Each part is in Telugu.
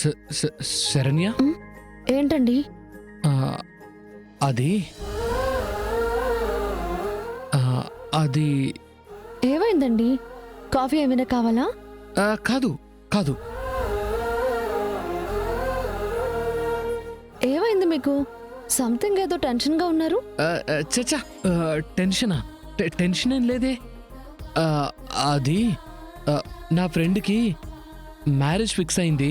శరణ్య, ఏంటండి? అది అది ఏమైందండి? కాఫీ ఏమైనా కావాలా? కాదు కాదు. ఏమైంది మీకు? సంథింగ్ ఏదో టెన్షన్గా ఉన్నారు. చచ్చా, టెన్షనా? టెన్షన్ ఏం లేదే. అది నా ఫ్రెండ్కి మ్యారేజ్ ఫిక్స్ అయింది.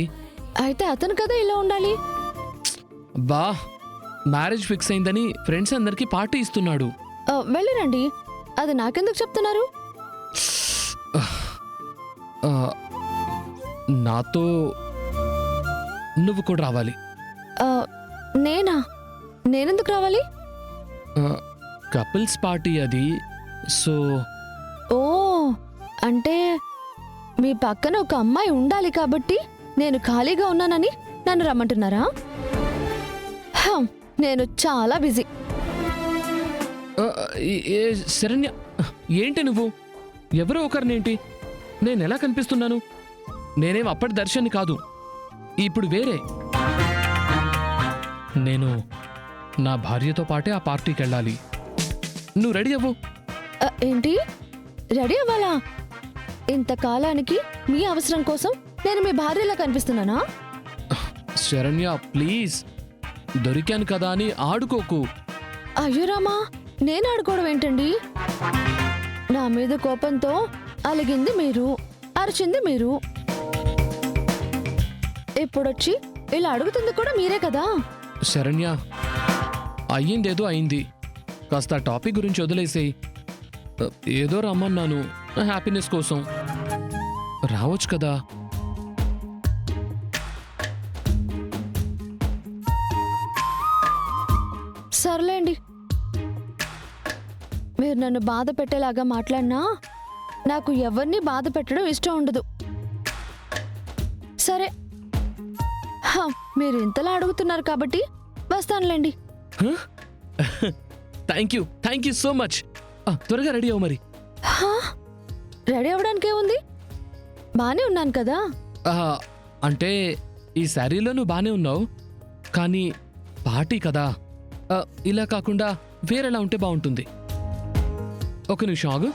అయితే అతను కదా ఇలా ఉండాలి. బా, మ్యారేజ్ ఫిక్స్ అయిందని ఫ్రెండ్స్ అందరికి పార్టీ ఇస్తున్నాడు. వెళ్ళిరండి. అది నాకెందుకు చెప్తున్నారు? నాతో నువ్వు కూడా రావాలి. నేనా? నేనెందుకు రావాలి? కపుల్స్ పార్టీ అది. సో ఓ, అంటే మీ పక్కన ఒక అమ్మాయి ఉండాలి కాబట్టి నేను ఖాళీగా ఉన్నానని నన్ను రమ్మంటున్నారా? నేను చాలా బిజీ. శరణ్య, ఏంటి నువ్వు? ఎవరో ఒకరినేంటి? నేనెలా కనిపిస్తున్నాను? నేనేం అప్పటి దర్శన్ని కాదు, ఇప్పుడు వేరే. నేను నా భార్యతో పాటే ఆ పార్టీకి వెళ్ళాలి. నువ్వు రెడీ అవ్వు. ఏంటి? రెడీ అవ్వాలా? ఇంతకాలానికి మీ అవసరం కోసం నేను మీ భార్యలా కనిపిస్తున్నానా? శరణ్య, ప్లీజ్, దొరికాను కదా అని ఆడుకోకు. అయ్యో రామా, నేను ఆడుకోవడం ఏంటండి? నా మీద కోపంతో అలిగింది మీరు, అరిచింది మీరు. ఇప్పుడొచ్చి ఇలా అడుగుతుంది కూడా మీరే కదా. శరణ్య, అయ్యిందేదో అయింది. కాస్త ఆ టాపిక్ గురించి వదిలేసేయి. ఏదో రమ్మన్నాను హ్యాపీనెస్ కోసం. రావచ్చు కదా. సర్లేండి, మీరు నన్ను బాధ పెట్టేలాగా మాట్లాడినా నాకు ఎవరిని బాధ పెట్టడం ఇష్టం ఉండదు. సరే, మీరు ఇంతలా అడుగుతున్నారు కాబట్టి వస్తానులేండి. Thank you so much. త్వరగా రెడీ అవ్వు మరి. రెడీ అవ్వడానికే ఉంది, బానే ఉన్నాను కదా. అంటే ఈ శారీలో నువ్వు బానే ఉన్నావు, కానీ పార్టీ కదా, ఇలా కాకుండా వేరేలా ఉంటే బాగుంటుంది. ఒక నిమిషం ఆగు.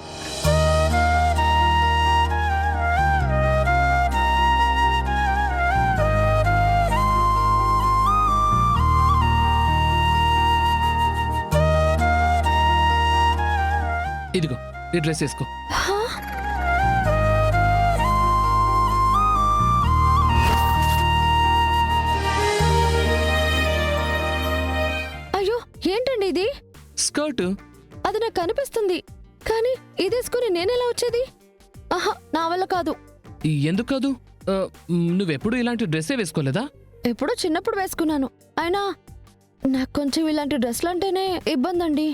ఇదిగో, ఈ డ్రెస్ వేసుకో. అయ్యో, ఏంటండి ఇది? స్కర్ట్. అది నాకు కనిపిస్తుంది, కానీ ఇదేసుకుని నేనెలా వచ్చేది? ఆహా, నా వల్ల కాదు. ఎందుకు కాదు? నువ్వెప్పుడు ఇలాంటి డ్రెస్సే వేసుకోలేదా? ఎప్పుడో చిన్నప్పుడు వేసుకున్నాను. అయినా నాకు కొంచెం ఇలాంటి డ్రెస్లు అంటేనే ఇబ్బంది అండి.